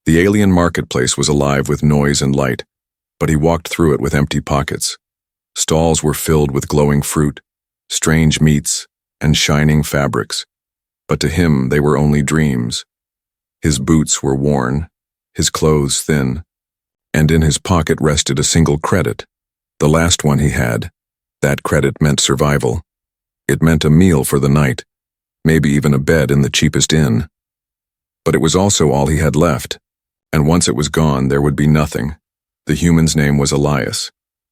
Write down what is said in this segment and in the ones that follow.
The alien marketplace was alive with noise and light, but he walked through it with empty pockets. Stalls were filled with glowing fruit, strange meats, and shining fabrics, but to him they were only dreams. His boots were worn, his clothes thin, and in his pocket rested a single credit, the last one he had. That credit meant survival. It meant a meal for the night, maybe even a bed in the cheapest inn. But it was also all he had left, and once it was gone, there would be nothing. The human's name was Elias,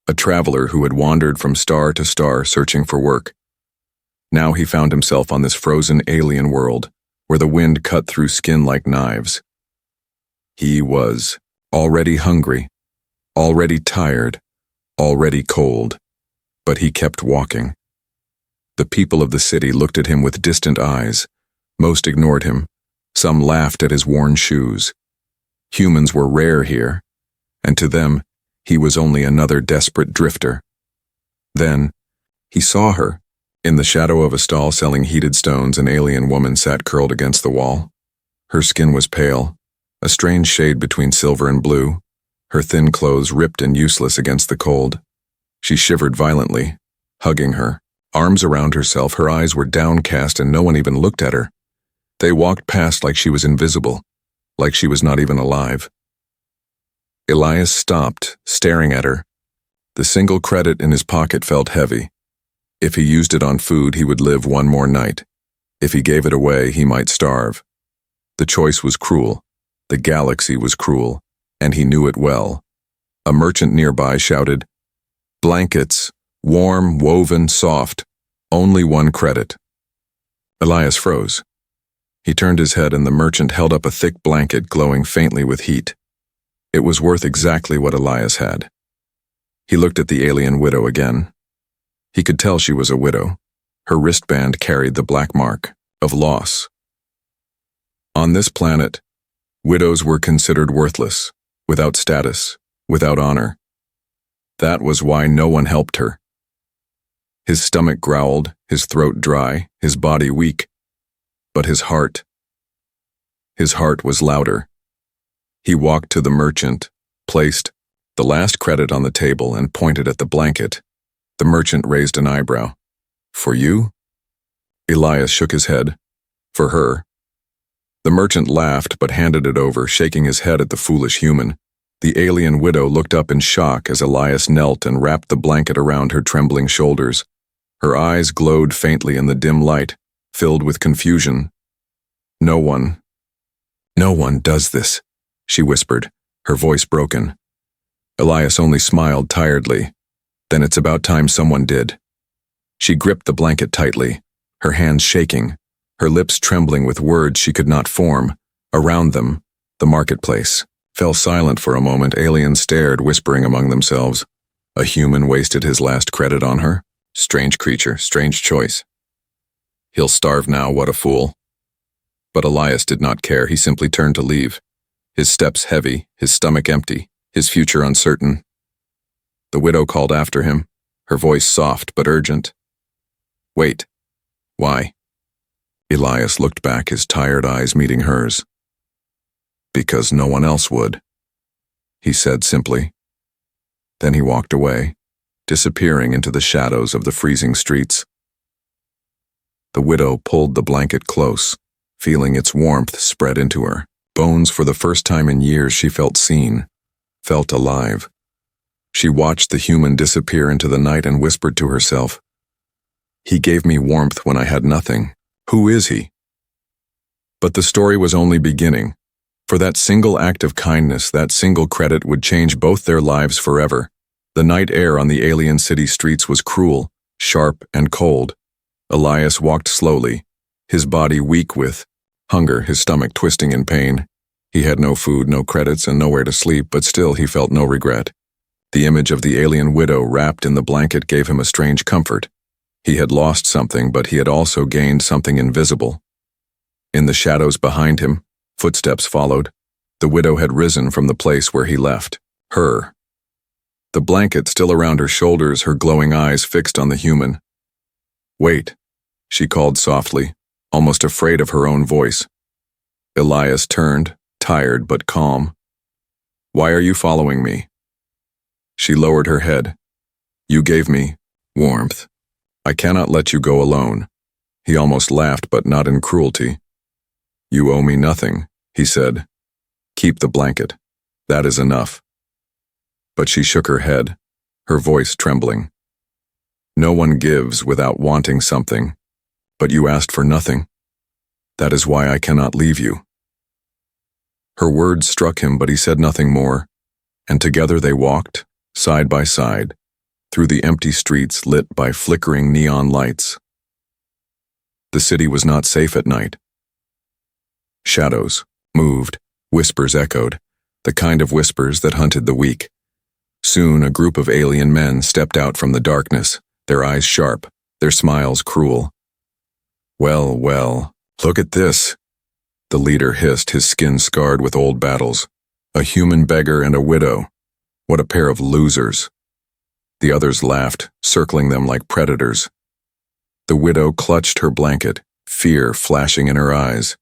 a traveler who had wandered from star to star searching for work. Now he found himself on this frozen alien world, where the wind cut through skin like knives. He was already hungry, already tired, already cold, but he kept walking. The people of the city looked at him with distant eyes. Most ignored him. Some laughed at his worn shoes. Humans were rare here, and to them, he was only another desperate drifter. Then, he saw her. In the shadow of a stall selling heated stones, an alien woman sat curled against the wall. Her skin was pale, a strange shade between silver and blue, her thin clothes ripped and useless against the cold. She shivered violently, hugging her, arms around herself. Her eyes were downcast and no one even looked at her. They walked past like she was invisible, like she was not even alive. Elias stopped, staring at her. The single credit in his pocket felt heavy. If he used it on food, he would live one more night. If he gave it away, he might starve. The choice was cruel. The galaxy was cruel, and he knew it well. A merchant nearby shouted, "Blankets, warm, woven, soft, only one credit." Elias froze. He turned his head and the merchant held up a thick blanket glowing faintly with heat. It was worth exactly what Elias had. He looked at the alien widow again. He could tell she was a widow. Her wristband carried the black mark of loss. On this planet, widows were considered worthless, without status, without honor. That was why no one helped her. His stomach growled, his throat dry, his body weak. But his heart was louder. He walked to the merchant, placed the last credit on the table and pointed at the blanket. The merchant raised an eyebrow. "For you?" Elias shook his head. "For her." The merchant laughed but handed it over, shaking his head at the foolish human. The alien widow looked up in shock as Elias knelt and wrapped the blanket around her trembling shoulders. Her eyes glowed faintly in the dim light, filled with confusion. No one does this," she whispered, her voice broken. Elias only smiled tiredly. "Then it's about time someone did." She gripped the blanket tightly, her hands shaking, her lips trembling with words she could not form. Around them, the marketplace fell silent for a moment. Aliens stared, whispering among themselves. A human wasted his last credit on her? Strange creature, strange choice. He'll starve now, what a fool. But Elias did not care. He simply turned to leave. His steps heavy, his stomach empty, his future uncertain. The widow called after him, her voice soft but urgent. "Wait." "Why?" Elias looked back, his tired eyes meeting hers. "Because no one else would," he said simply. Then he walked away, disappearing into the shadows of the freezing streets. The widow pulled the blanket close, feeling its warmth spread into her bones. For the first time in years, she felt seen, felt alive. She watched the human disappear into the night and whispered to herself, "He gave me warmth when I had nothing. Who is he?" But the story was only beginning. For that single act of kindness, that single credit would change both their lives forever. The night air on the alien city streets was cruel, sharp, and cold. Elias walked slowly, his body weak with hunger, his stomach twisting in pain. He had no food, no credits, and nowhere to sleep, but still he felt no regret. The image of the alien widow wrapped in the blanket gave him a strange comfort. He had lost something, but he had also gained something invisible. In the shadows behind him, footsteps followed. The widow had risen from the place where he left her. The blanket still around her shoulders, her glowing eyes fixed on the human. "Wait," she called softly, almost afraid of her own voice. Elias turned, tired but calm. "Why are you following me?" She lowered her head. "You gave me warmth. I cannot let you go alone." He almost laughed, but not in cruelty. "You owe me nothing," he said. "Keep the blanket. That is enough." But she shook her head, her voice trembling. "No one gives without wanting something, but you asked for nothing. That is why I cannot leave you." Her words struck him, but he said nothing more, and together they walked, side by side, through the empty streets lit by flickering neon lights. The city was not safe at night. Shadows moved, whispers echoed, the kind of whispers that hunted the weak. Soon a group of alien men stepped out from the darkness, their eyes sharp, their smiles cruel. "Well, well, look at this," the leader hissed, his skin scarred with old battles. "A human beggar and a widow. What a pair of losers." The others laughed, circling them like predators. The widow clutched her blanket, fear flashing in her eyes.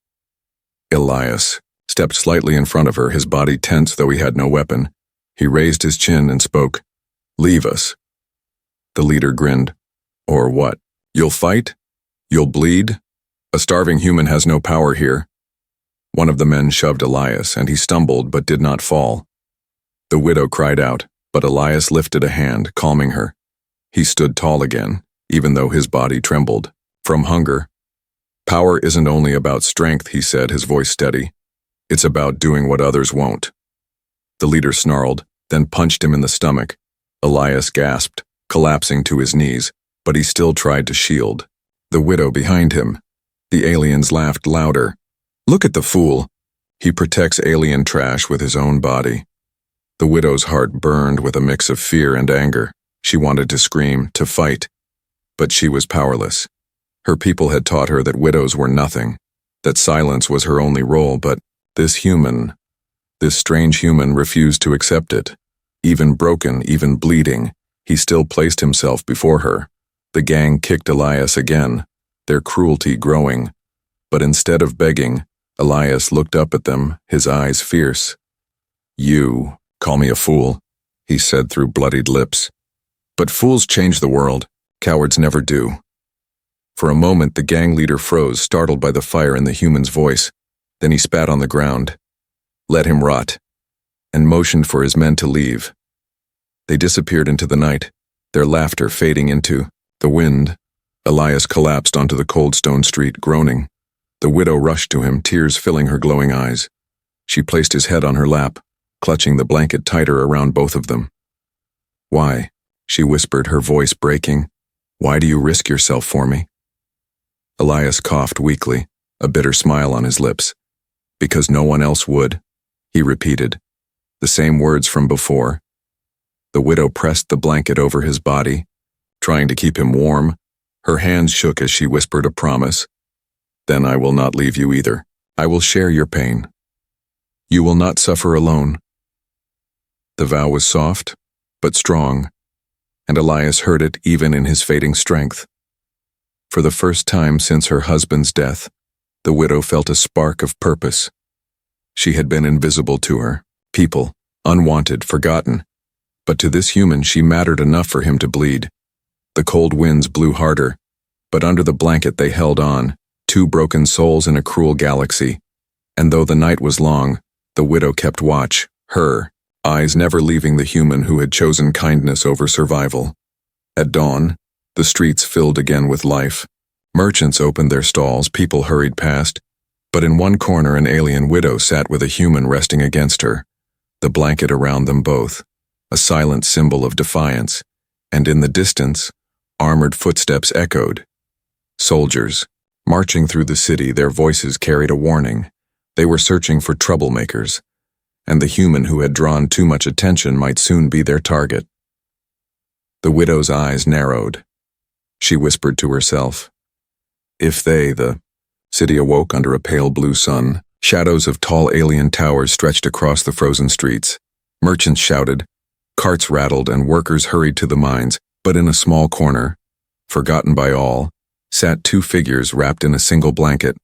Elias stepped slightly in front of her, his body tense though he had no weapon. He raised his chin and spoke. "Leave us." The leader grinned. "Or what? You'll fight? You'll bleed? A starving human has no power here." One of the men shoved Elias, and he stumbled but did not fall. The widow cried out, but Elias lifted a hand, calming her. He stood tall again, even though his body trembled. From hunger. "Power isn't only about strength," he said, his voice steady. "It's about doing what others won't." The leader snarled, then punched him in the stomach. Elias gasped, collapsing to his knees, but he still tried to shield. The widow behind him. The aliens laughed louder. "Look at the fool. He protects alien trash with his own body." The widow's heart burned with a mix of fear and anger. She wanted to scream, to fight. But she was powerless. Her people had taught her that widows were nothing, that silence was her only role, but this strange human refused to accept it. Even broken, even bleeding, he still placed himself before her. The gang kicked Elias again, their cruelty growing. But instead of begging, Elias looked up at them, his eyes fierce. "You call me a fool," he said through bloodied lips. "But fools change the world. Cowards never do." For a moment the gang leader froze, startled by the fire in the human's voice. Then he spat on the ground. "Let him rot," and motioned for his men to leave. They disappeared into the night, their laughter fading into the wind. Elias collapsed onto the cold stone street, groaning. The widow rushed to him, tears filling her glowing eyes. She placed his head on her lap, clutching the blanket tighter around both of them. "Why?" she whispered, her voice breaking. "Why do you risk yourself for me?" Elias coughed weakly, a bitter smile on his lips. "Because no one else would," he repeated, the same words from before. The widow pressed the blanket over his body, trying to keep him warm. Her hands shook as she whispered a promise. "Then I will not leave you either. I will share your pain. You will not suffer alone." The vow was soft, but strong, and Elias heard it even in his fading strength. For the first time since her husband's death, the widow felt a spark of purpose. She had been invisible to her, people, unwanted, forgotten, but to this human she mattered enough for him to bleed. The cold winds blew harder, but under the blanket they held on, two broken souls in a cruel galaxy. And though the night was long, the widow kept watch, her eyes never leaving the human who had chosen kindness over survival. At dawn, the streets filled again with life. Merchants opened their stalls, people hurried past, but in one corner an alien widow sat with a human resting against her, the blanket around them both, a silent symbol of defiance, and in the distance, armored footsteps echoed. Soldiers, marching through the city, their voices carried a warning. They were searching for troublemakers, and the human who had drawn too much attention might soon be their target. The widow's eyes narrowed. She whispered to herself. If they, the city awoke under a pale blue sun. Shadows of tall alien towers stretched across the frozen streets. Merchants shouted, carts rattled, and workers hurried to the mines, but in a small corner, forgotten by all, sat two figures wrapped in a single blanket.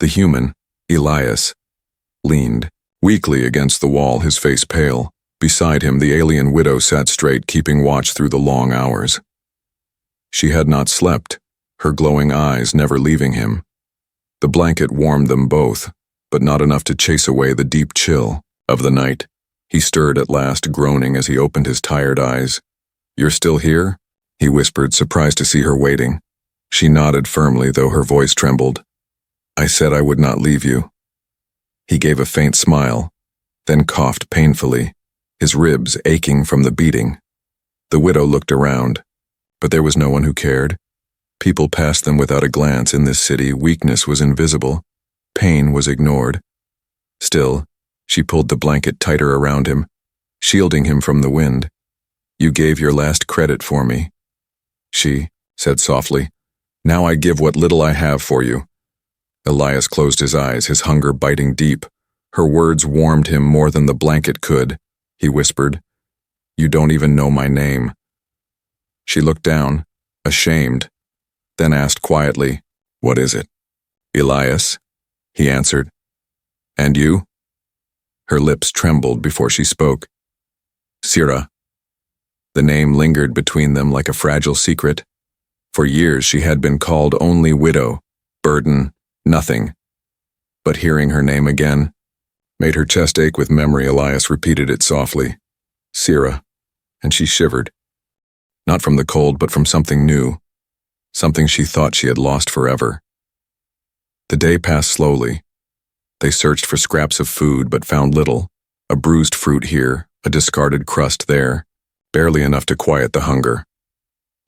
The human, Elias, leaned weakly against the wall, his face pale. Beside him, the alien widow sat straight, keeping watch through the long hours. She had not slept, her glowing eyes never leaving him. The blanket warmed them both, but not enough to chase away the deep chill of the night. He stirred at last, groaning as he opened his tired eyes. "You're still here?" he whispered, surprised to see her waiting. She nodded firmly, though her voice trembled. "I said I would not leave you." He gave a faint smile, then coughed painfully, his ribs aching from the beating. The widow looked around, but there was no one who cared. People passed them without a glance. In this city, weakness was invisible. Pain was ignored. Still, she pulled the blanket tighter around him, shielding him from the wind. "You gave your last credit for me," she said softly. "Now I give what little I have for you." Elias closed his eyes, his hunger biting deep. Her words warmed him more than the blanket could. He whispered, "You don't even know my name." She looked down, ashamed, then asked quietly, "What is it?" "Elias," he answered. "And you?" Her lips trembled before she spoke. "Sira." The name lingered between them like a fragile secret. For years she had been called only widow, burden, nothing. But hearing her name again made her chest ache with memory. Elias repeated it softly, "Sira," and she shivered. Not from the cold, but from something new, something she thought she had lost forever. The day passed slowly. They searched for scraps of food but found little, a bruised fruit here, a discarded crust there, barely enough to quiet the hunger.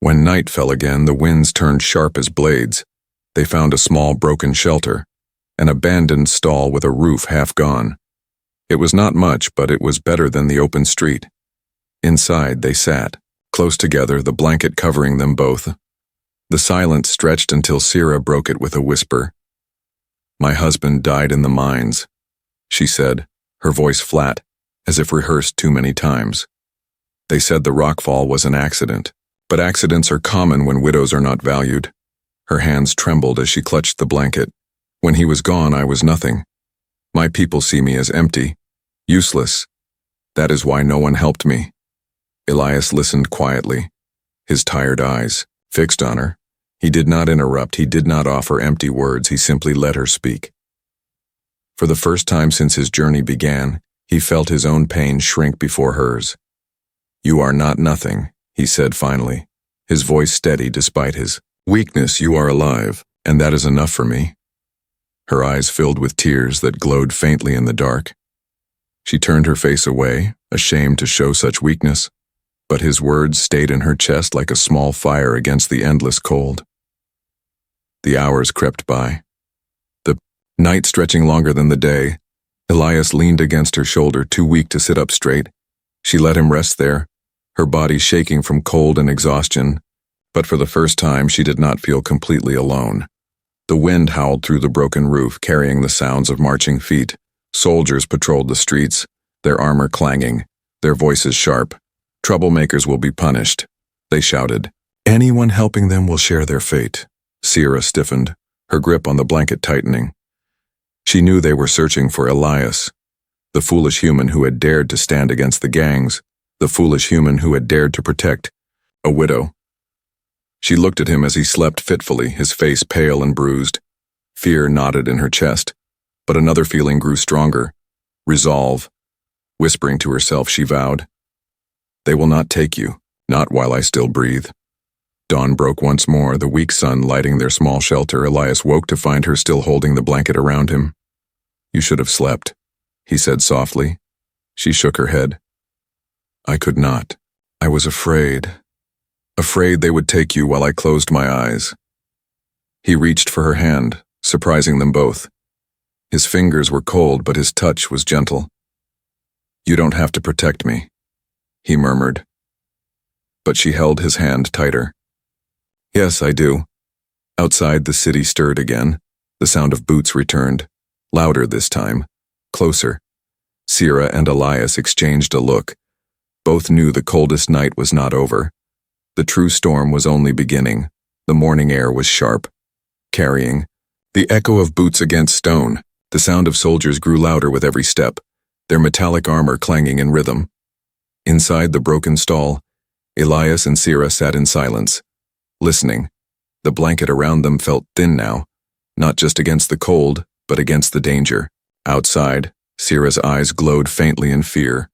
When night fell again, the winds turned sharp as blades. They found a small broken shelter, an abandoned stall with a roof half gone. It was not much, but it was better than the open street. Inside they sat, close together, the blanket covering them both. The silence stretched until Sira broke it with a whisper. "My husband died in the mines," she said, her voice flat, as if rehearsed too many times. "They said the rockfall was an accident, but accidents are common when widows are not valued." Her hands trembled as she clutched the blanket. "When he was gone, I was nothing. My people see me as empty, useless. That is why no one helped me." Elias listened quietly, his tired eyes fixed on her. He did not interrupt, he did not offer empty words, he simply let her speak. For the first time since his journey began, he felt his own pain shrink before hers. "You are not nothing," he said finally, his voice steady despite his weakness. "You are alive, and that is enough for me." Her eyes filled with tears that glowed faintly in the dark. She turned her face away, ashamed to show such weakness, but his words stayed in her chest like a small fire against the endless cold. The hours crept by, the night stretching longer than the day. Elias leaned against her shoulder, too weak to sit up straight. She let him rest there, her body shaking from cold and exhaustion, but for the first time she did not feel completely alone. The wind howled through the broken roof, carrying the sounds of marching feet. Soldiers patrolled the streets, their armor clanging, their voices sharp. "Troublemakers will be punished," they shouted. "Anyone helping them will share their fate." Sira stiffened, her grip on the blanket tightening. She knew they were searching for Elias, the foolish human who had dared to stand against the gangs, the foolish human who had dared to protect a widow. She looked at him as he slept fitfully, his face pale and bruised. Fear knotted in her chest, but another feeling grew stronger, resolve. Whispering to herself, she vowed, "They will not take you, not while I still breathe." Dawn broke once more, the weak sun lighting their small shelter. Elias woke to find her still holding the blanket around him. "You should have slept," he said softly. She shook her head. "I could not. I was afraid they would take you while I closed my eyes." He reached for her hand, surprising them both. His fingers were cold, but his touch was gentle. "You don't have to protect me," he murmured. But she held his hand tighter. "Yes, I do." Outside, the city stirred again. The sound of boots returned, louder this time, closer. Sira and Elias exchanged a look. Both knew the coldest night was not over. The true storm was only beginning. The morning air was sharp, carrying the echo of boots against stone. The sound of soldiers grew louder with every step, their metallic armor clanging in rhythm. Inside the broken stall, Elias and Sierra sat in silence, listening. The blanket around them felt thin now, not just against the cold, but against the danger. Outside, Sierra's eyes glowed faintly in fear,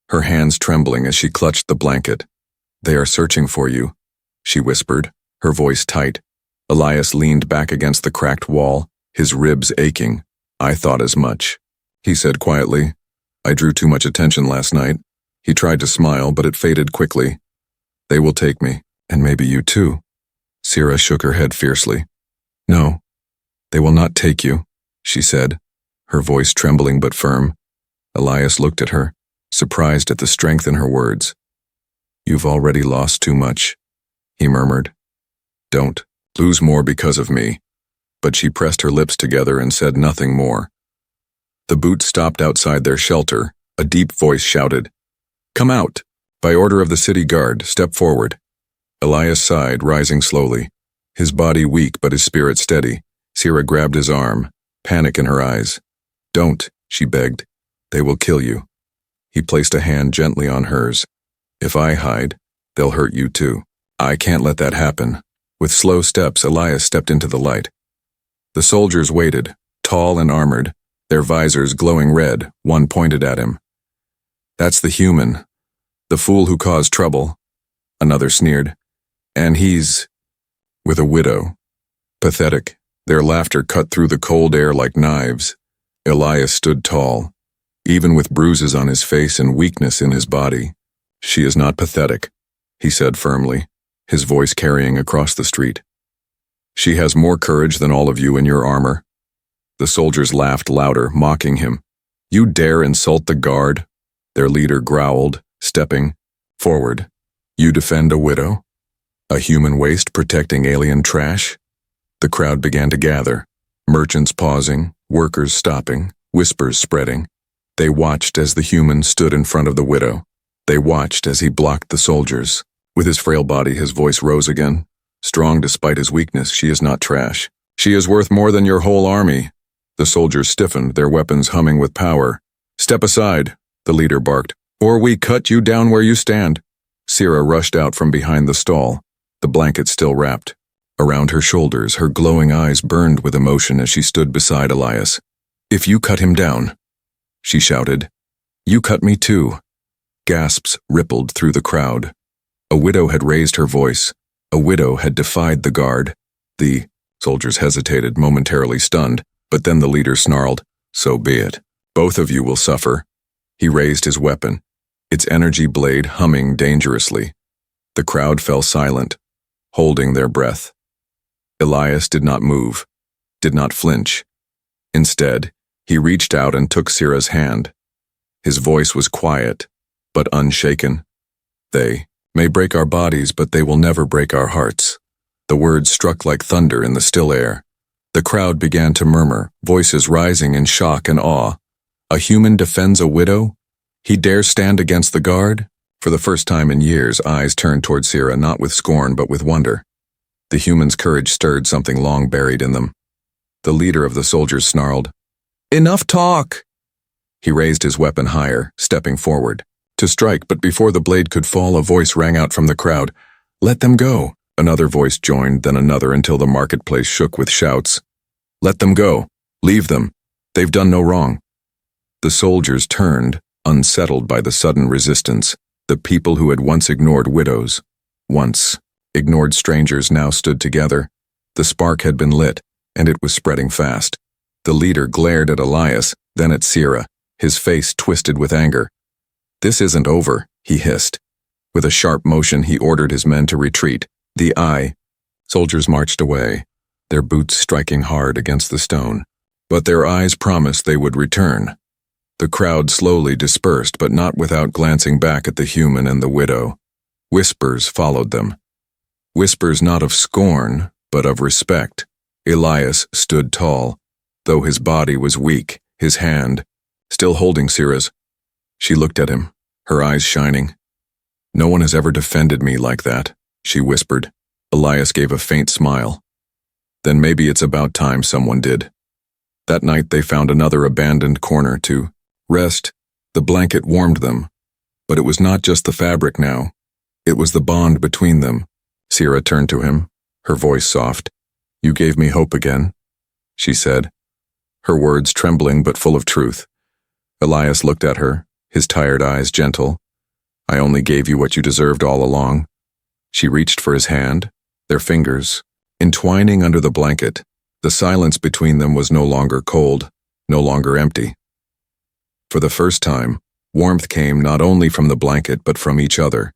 her hands trembling as she clutched the blanket. "They are searching for you," she whispered, her voice tight. Elias leaned back against the cracked wall, his ribs aching. "I thought as much," he said quietly. "I drew too much attention last night." He tried to smile, but it faded quickly. "They will take me, and maybe you too." Sierra shook her head fiercely. "No, they will not take you," she said, her voice trembling but firm. Elias looked at her, surprised at the strength in her words. "You've already lost too much," he murmured. "Don't lose more because of me." But she pressed her lips together and said nothing more. The boot stopped outside their shelter. A deep voice shouted, "Come out! By order of the city guard, step forward." Elias sighed, rising slowly, his body weak but his spirit steady. Sierra grabbed his arm, panic in her eyes. "Don't," she begged. "They will kill you." He placed a hand gently on hers. "If I hide, they'll hurt you too. I can't let that happen." With slow steps, Elias stepped into the light. The soldiers waited, tall and armored, their visors glowing red, one pointed at him. "That's the human, the fool who caused trouble," another sneered. "And he's with a widow." Pathetic, their laughter cut through the cold air like knives. Elias stood tall, even with bruises on his face and weakness in his body. "She is not pathetic," he said firmly, his voice carrying across the street. "She has more courage than all of you in your armor." The soldiers laughed louder, mocking him. "You dare insult the guard?" Their leader growled, stepping forward. "You defend a widow? A human waste protecting alien trash?" The crowd began to gather, merchants pausing, workers stopping, whispers spreading. They watched as the human stood in front of the widow. They watched as he blocked the soldiers. With his frail body, his voice rose again. "Strong despite his weakness, she is not trash. She is worth more than your whole army." The soldiers stiffened, their weapons humming with power. "Step aside," the leader barked, "or we cut you down where you stand." Sierra rushed out from behind the stall, the blanket still wrapped. Around her shoulders, her glowing eyes burned with emotion as she stood beside Elias. "If you cut him down," she shouted, "you cut me too." Gasps rippled through the crowd. A widow had raised her voice. A widow had defied the guard. The soldiers hesitated, momentarily stunned, but then the leader snarled, "So be it. Both of you will suffer." He raised his weapon, its energy blade humming dangerously. The crowd fell silent, holding their breath. Elias did not move, did not flinch. Instead, he reached out and took Sierra's hand. His voice was quiet, but unshaken. "They may break our bodies, but they will never break our hearts." The words struck like thunder in the still air. The crowd began to murmur, voices rising in shock and awe. A human defends a widow? He dares stand against the guard? For the first time in years, eyes turned toward Sierra, not with scorn, but with wonder. The human's courage stirred something long buried in them. The leader of the soldiers snarled, "Enough talk!" He raised his weapon higher, stepping forward to strike, but before the blade could fall, a voice rang out from the crowd. "Let them go!" Another voice joined, then another, until the marketplace shook with shouts. "Let them go! Leave them! They've done no wrong!" The soldiers turned, unsettled by the sudden resistance. The people who had once ignored widows, once ignored strangers, now stood together. The spark had been lit, and it was spreading fast. The leader glared at Elias, then at Sierra, his face twisted with anger. "This isn't over," he hissed. With a sharp motion, he ordered his men to retreat. Soldiers marched away, their boots striking hard against the stone. But their eyes promised they would return. The crowd slowly dispersed, but not without glancing back at the human and the widow. Whispers followed them. Whispers not of scorn, but of respect. Elias stood tall, though his body was weak, his hand still holding Sierra's. She looked at him, her eyes shining. "No one has ever defended me like that," she whispered. Elias gave a faint smile. "Then maybe it's about time someone did." That night they found another abandoned corner to rest. The blanket warmed them. But it was not just the fabric now. It was the bond between them. Sierra turned to him, her voice soft. "You gave me hope again," she said, her words trembling but full of truth. Elias looked at her, his tired eyes gentle. "I only gave you what you deserved all along." She reached for his hand, their fingers, entwining under the blanket. The silence between them was no longer cold, no longer empty. For the first time, warmth came not only from the blanket but from each other.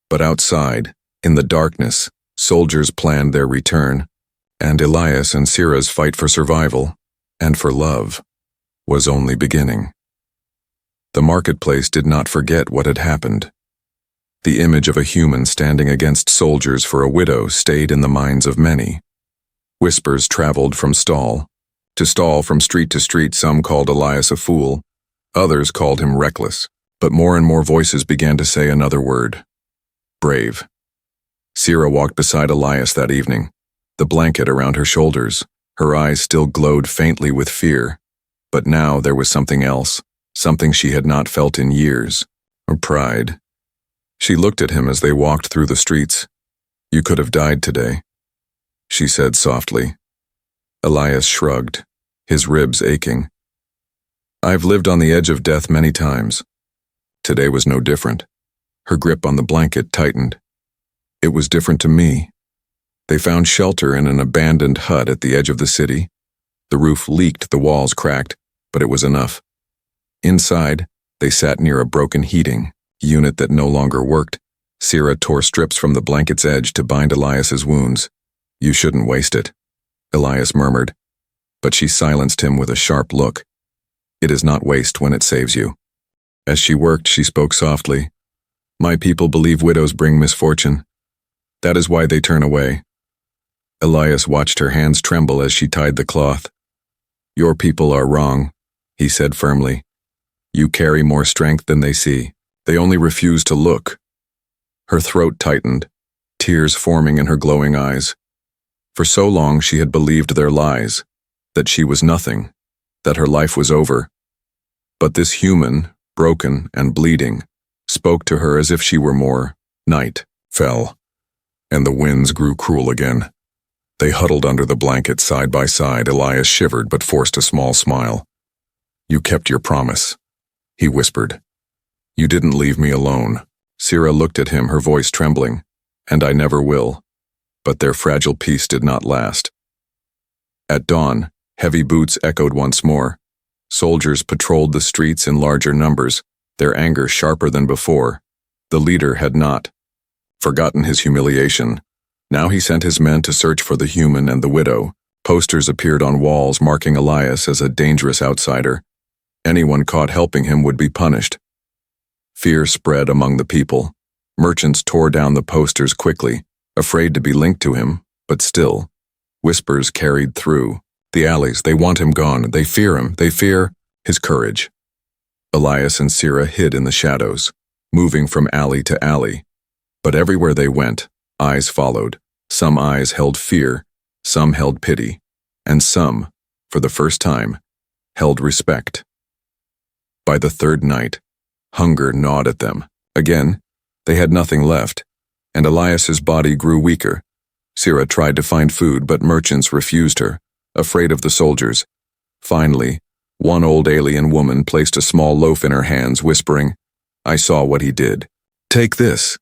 But outside, in the darkness, soldiers planned their return, and Elias and Sierra's fight for survival, and for love, was only beginning. The marketplace did not forget what had happened. The image of a human standing against soldiers for a widow stayed in the minds of many. Whispers traveled from stall to stall, from street to street. Some called Elias a fool, others called him reckless, but more and more voices began to say another word: brave. Sierra walked beside Elias that evening, the blanket around her shoulders. Her eyes still glowed faintly with fear, but now there was something else, something she had not felt in years, pride. She looked at him as they walked through the streets. "You could have died today," she said softly. Elias shrugged, his ribs aching. "I've lived on the edge of death many times. Today was no different." Her grip on the blanket tightened. "It was different to me." They found shelter in an abandoned hut at the edge of the city. The roof leaked, the walls cracked, but it was enough. Inside, they sat near a broken heating unit that no longer worked. Sierra tore strips from the blanket's edge to bind Elias's wounds. "You shouldn't waste it," Elias murmured, but she silenced him with a sharp look. "It is not waste when it saves you." As she worked, she spoke softly. "My people believe widows bring misfortune. That is why they turn away." Elias watched her hands tremble as she tied the cloth. "Your people are wrong," he said firmly. "You carry more strength than they see. They only refuse to look." Her throat tightened, tears forming in her glowing eyes. For so long she had believed their lies, that she was nothing, that her life was over. But this human, broken and bleeding, spoke to her as if she were more. Night fell, and the winds grew cruel again. They huddled under the blanket side by side. Elias shivered but forced a small smile. "You kept your promise," he whispered. "You didn't leave me alone." Sierra looked at him, her voice trembling. "And I never will." But their fragile peace did not last. At dawn, heavy boots echoed once more. Soldiers patrolled the streets in larger numbers, their anger sharper than before. The leader had not forgotten his humiliation. Now he sent his men to search for the human and the widow. Posters appeared on walls marking Elias as a dangerous outsider. Anyone caught helping him would be punished. Fear spread among the people. Merchants tore down the posters quickly, afraid to be linked to him, but still. Whispers carried through the alleys. They want him gone. They fear him. They fear his courage. Elias and Sierra hid in the shadows, moving from alley to alley. But everywhere they went, eyes followed. Some eyes held fear, some held pity, and some, for the first time, held respect. By the third night, hunger gnawed at them. Again, they had nothing left, and Elias's body grew weaker. Sierra tried to find food, but merchants refused her, afraid of the soldiers. Finally, one old alien woman placed a small loaf in her hands, whispering, "I saw what he did. Take this,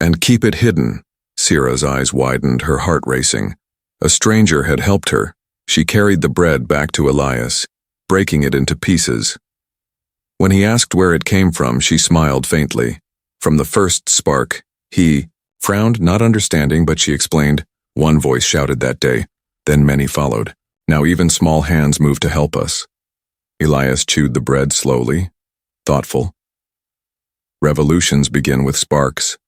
and keep it hidden." Sierra's eyes widened, her heart racing. A stranger had helped her. She carried the bread back to Elias, breaking it into pieces. When he asked where it came from, she smiled faintly. From the first spark, he frowned, not understanding, but she explained. One voice shouted that day, then many followed. Now even small hands moved to help us. Elias chewed the bread slowly, thoughtful. "Revolutions begin with sparks,"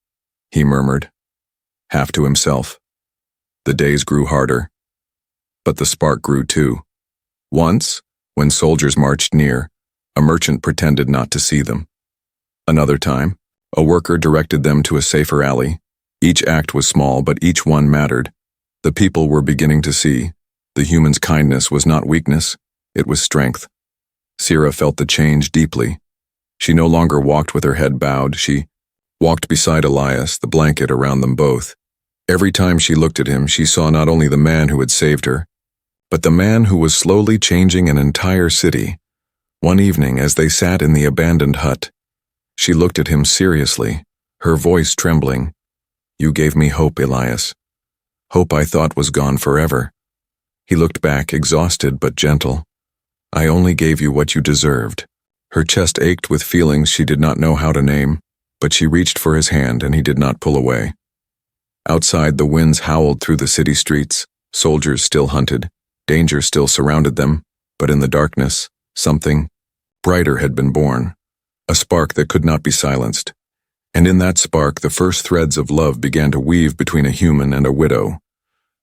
he murmured, half to himself. The days grew harder, but the spark grew too. Once, when soldiers marched near, a merchant pretended not to see them. Another time, a worker directed them to a safer alley. Each act was small, but each one mattered. The people were beginning to see. The human's kindness was not weakness, It was strength. Sierra felt the change deeply. She no longer walked with her head bowed. She walked beside Elias, the blanket around them both. Every time she looked at him, she saw not only the man who had saved her, but the man who was slowly changing an entire city. One evening, as they sat in the abandoned hut, she looked at him seriously, her voice trembling. "You gave me hope, Elias. Hope I thought was gone forever." He looked back, exhausted but gentle. "I only gave you what you deserved." Her chest ached with feelings she did not know how to name, but she reached for his hand and he did not pull away. Outside, the winds howled through the city streets. Soldiers still hunted. Danger still surrounded them, but in the darkness, something brighter had been born. A spark that could not be silenced. And in that spark, the first threads of love began to weave between a human and a widow.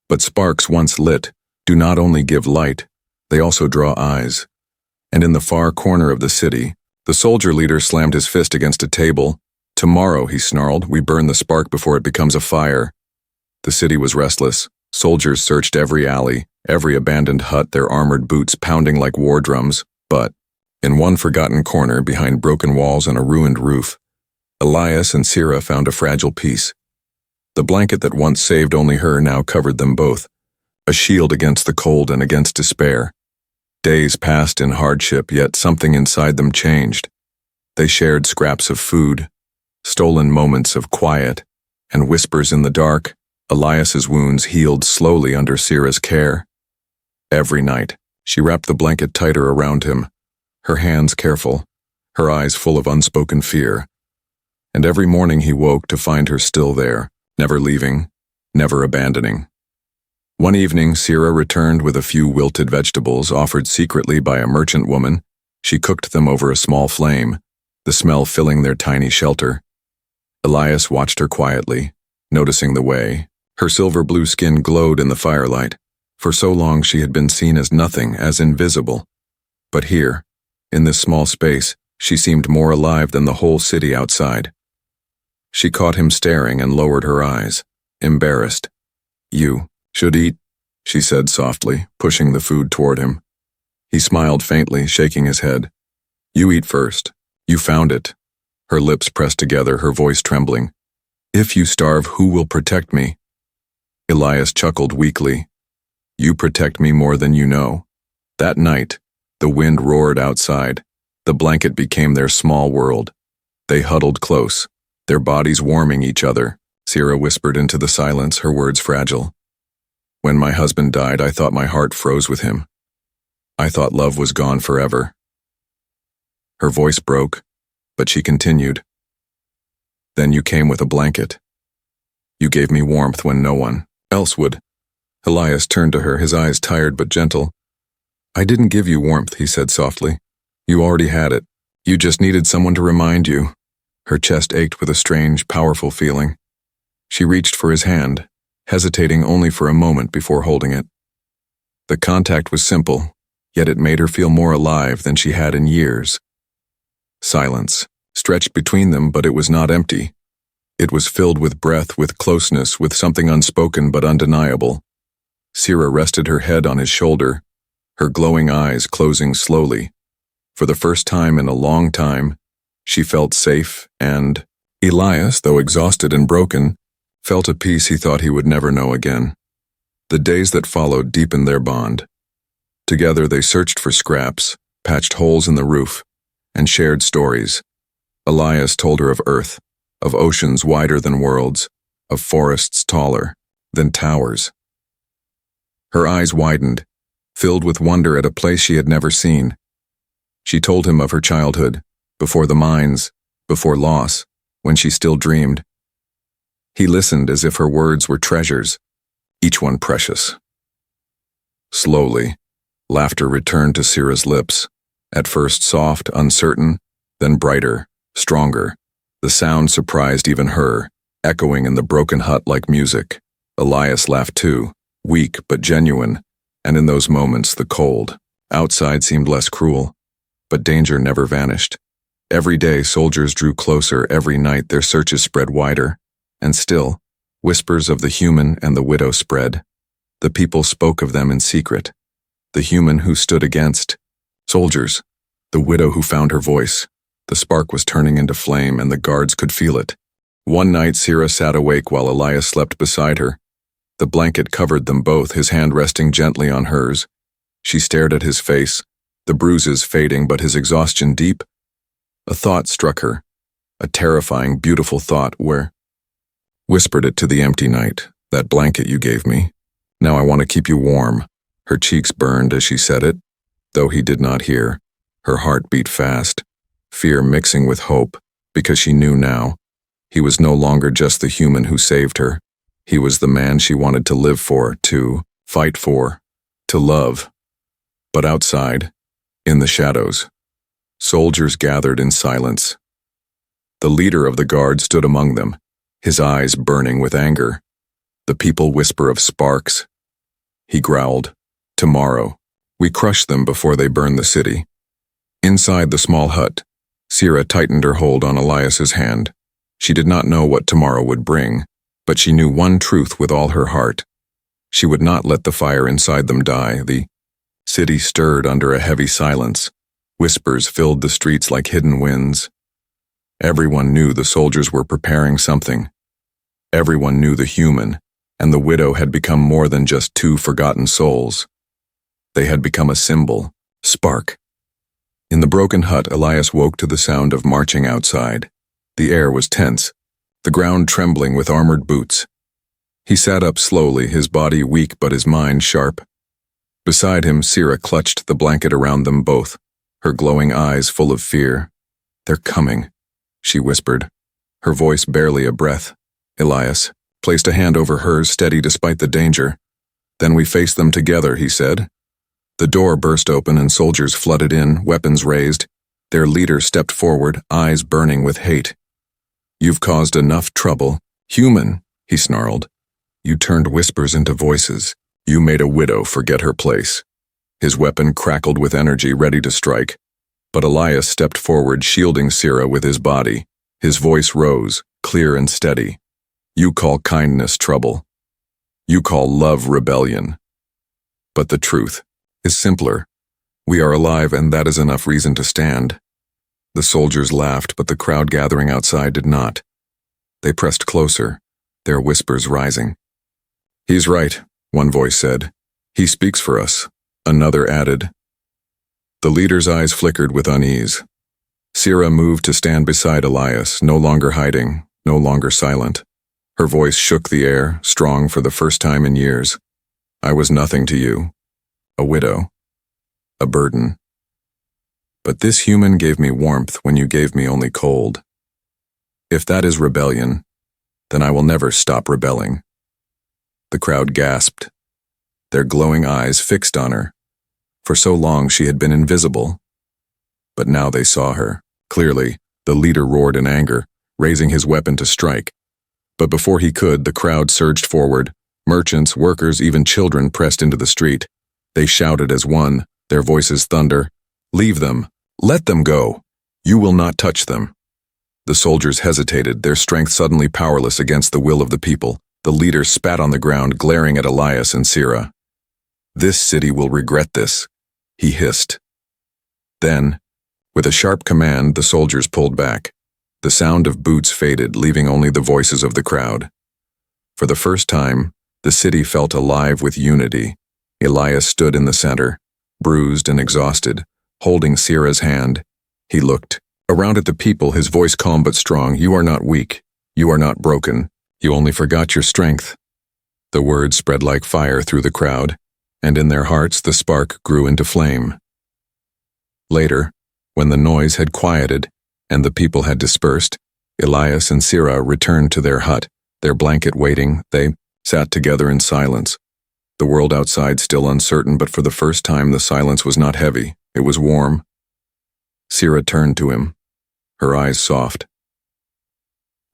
But sparks once lit do not only give light, they also draw eyes. And in the far corner of the city, the soldier leader slammed his fist against a table. "Tomorrow," he snarled, "we burn the spark before it becomes a fire." The city was restless. Soldiers searched every alley, every abandoned hut, their armored boots pounding like war drums. But in one forgotten corner, behind broken walls and a ruined roof, Elias and Sierra found a fragile piece. The blanket that once saved only her now covered them both, a shield against the cold and against despair. Days passed in hardship, yet something inside them changed. They shared scraps of food, stolen moments of quiet, and whispers in the dark. Elias's wounds healed slowly under Sierra's care. Every night, she wrapped the blanket tighter around him, her hands careful, her eyes full of unspoken fear. And every morning he woke to find her still there, never leaving, never abandoning. One evening, Sierra returned with a few wilted vegetables offered secretly by a merchant woman. She cooked them over a small flame, the smell filling their tiny shelter. Elias watched her quietly, noticing the way. Her silver-blue skin glowed in the firelight. For so long she had been seen as nothing, as invisible. But here, in this small space, she seemed more alive than the whole city outside. She caught him staring and lowered her eyes, embarrassed. "You should eat," she said softly, pushing the food toward him. He smiled faintly, shaking his head. "You eat first. You found it." Her lips pressed together, her voice trembling. "If you starve, who will protect me?" Elias chuckled weakly. "You protect me more than you know." That night, the wind roared outside. The blanket became their small world. They huddled close, their bodies warming each other. Sierra whispered into the silence, her words fragile. "When my husband died, I thought my heart froze with him. I thought love was gone forever." Her voice broke, but she continued. "Then you came with a blanket. You gave me warmth when no one else would." Elias turned to her, his eyes tired but gentle. "I didn't give you warmth," he said softly. "You already had it. You just needed someone to remind you." Her chest ached with a strange, powerful feeling. She reached for his hand, hesitating only for a moment before holding it. The contact was simple, yet it made her feel more alive than she had in years. Silence stretched between them, but it was not empty. It was filled with breath, with closeness, with something unspoken but undeniable. Sierra rested her head on his shoulder, her glowing eyes closing slowly. For the first time in a long time, she felt safe, and Elias, though exhausted and broken, felt a peace he thought he would never know again. The days that followed deepened their bond. Together they searched for scraps, patched holes in the roof, and shared stories. Elias told her of Earth, of oceans wider than worlds, of forests taller than towers. Her eyes widened, filled with wonder at a place she had never seen. She told him of her childhood, before the mines, before loss, when she still dreamed. He listened as if her words were treasures, each one precious. Slowly, laughter returned to Sierra's lips, at first soft, uncertain, then brighter, stronger. The sound surprised even her, echoing in the broken hut like music. Elias laughed too, weak but genuine, and in those moments the cold outside seemed less cruel, but danger never vanished. Every day soldiers drew closer, every night their searches spread wider, and still, whispers of the human and the widow spread. The people spoke of them in secret. The human who stood against. Soldiers. The widow who found her voice. The spark was turning into flame, and the guards could feel it. One night, Sira sat awake while Elias slept beside her. The blanket covered them both, his hand resting gently on hers. She stared at his face, the bruises fading but his exhaustion deep. A thought struck her, a terrifying, beautiful thought whispered it to the empty night. That blanket you gave me. Now I want to keep you warm. Her cheeks burned as she said it. Though he did not hear, her heart beat fast, fear mixing with hope, because she knew now. He was no longer just the human who saved her. He was the man she wanted to live for, to fight for, to love. But outside, in the shadows, soldiers gathered in silence. The leader of the guard stood among them, his eyes burning with anger. The people whisper of sparks. He growled, "Tomorrow, we crush them before they burn the city." Inside the small hut, Sira tightened her hold on Elias's hand. She did not know what tomorrow would bring, but she knew one truth with all her heart. She would not let the fire inside them die. The city stirred under a heavy silence. Whispers filled the streets like hidden winds. Everyone knew the soldiers were preparing something. Everyone knew the human, and the widow had become more than just two forgotten souls. They had become a symbol, spark. In the broken hut, Elias woke to the sound of marching outside. The air was tense, the ground trembling with armored boots. He sat up slowly, his body weak but his mind sharp. Beside him, Sira clutched the blanket around them both, her glowing eyes full of fear. "They're coming," she whispered, her voice barely a breath. Elias placed a hand over hers, steady despite the danger. "Then we face them together," he said. The door burst open and soldiers flooded in, weapons raised. Their leader stepped forward, eyes burning with hate. "You've caused enough trouble. Human," he snarled. "You turned whispers into voices. You made a widow forget her place." His weapon crackled with energy, ready to strike. But Elias stepped forward, shielding Sira with his body. His voice rose, clear and steady. "You call kindness trouble. You call love rebellion. But the truth is simpler. We are alive, and that is enough reason to stand." The soldiers laughed, but the crowd gathering outside did not. They pressed closer, their whispers rising. "He's right," one voice said. "He speaks for us," another added. The leader's eyes flickered with unease. Sira moved to stand beside Elias, no longer hiding, no longer silent. Her voice shook the air, strong for the first time in years. "I was nothing to you. A widow. A burden. But this human gave me warmth when you gave me only cold. If that is rebellion, then I will never stop rebelling." The crowd gasped, their glowing eyes fixed on her. For so long she had been invisible. But now they saw her. Clearly, the leader roared in anger, raising his weapon to strike. But before he could, the crowd surged forward. Merchants, workers, even children pressed into the street. They shouted as one, their voices thunder. "Leave them. Let them go. You will not touch them." The soldiers hesitated, their strength suddenly powerless against the will of the people. The leader spat on the ground, glaring at Elias and Sira. "This city will regret this," he hissed. Then, with a sharp command, the soldiers pulled back. The sound of boots faded, leaving only the voices of the crowd. For the first time, the city felt alive with unity. Elias stood in the center, bruised and exhausted, holding Sira's hand. He looked around at the people, his voice calm but strong. "You are not weak. You are not broken. You only forgot your strength." The words spread like fire through the crowd, and in their hearts the spark grew into flame. Later, when the noise had quieted and the people had dispersed, Elias and Sira returned to their hut, their blanket waiting. They sat together in silence. The world outside still uncertain, but for the first time the silence was not heavy, it was warm. Sira turned to him, her eyes soft.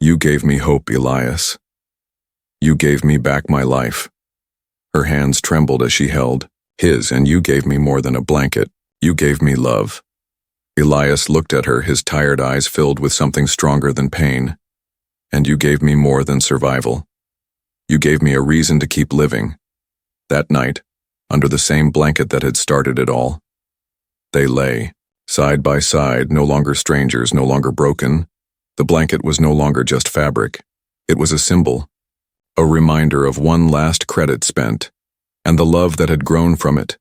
"You gave me hope, Elias. You gave me back my life." Her hands trembled as she held his, "And you gave me more than a blanket. You gave me love." Elias looked at her, his tired eyes filled with something stronger than pain. "And you gave me more than survival. You gave me a reason to keep living." That night, under the same blanket that had started it all. They lay, side by side, no longer strangers, no longer broken. The blanket was no longer just fabric. It was a symbol, a reminder of one last credit spent, and the love that had grown from it.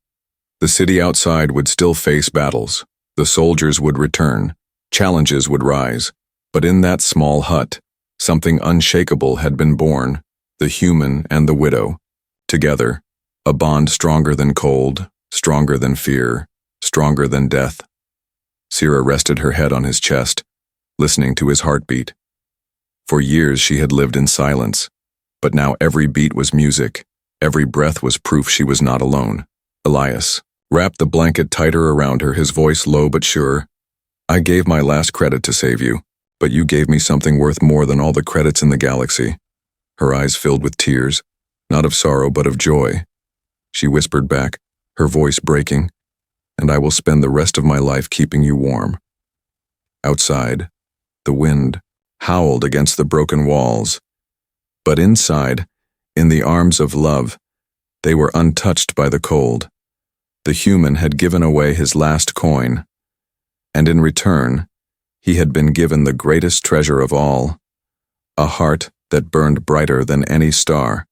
The city outside would still face battles. The soldiers would return. Challenges would rise. But in that small hut, something unshakable had been born, the human and the widow. Together, a bond stronger than cold, stronger than fear, stronger than death. Sierra rested her head on his chest, listening to his heartbeat. For years she had lived in silence, but now every beat was music, every breath was proof she was not alone. Elias wrapped the blanket tighter around her, his voice low but sure. I gave my last credit to save you, but you gave me something worth more than all the credits in the galaxy. Her eyes filled with tears, not of sorrow but of joy. She whispered back, her voice breaking, and I will spend the rest of my life keeping you warm. Outside, the wind howled against the broken walls, but inside, in the arms of love, they were untouched by the cold. The human had given away his last coin, and in return, he had been given the greatest treasure of all, a heart that burned brighter than any star.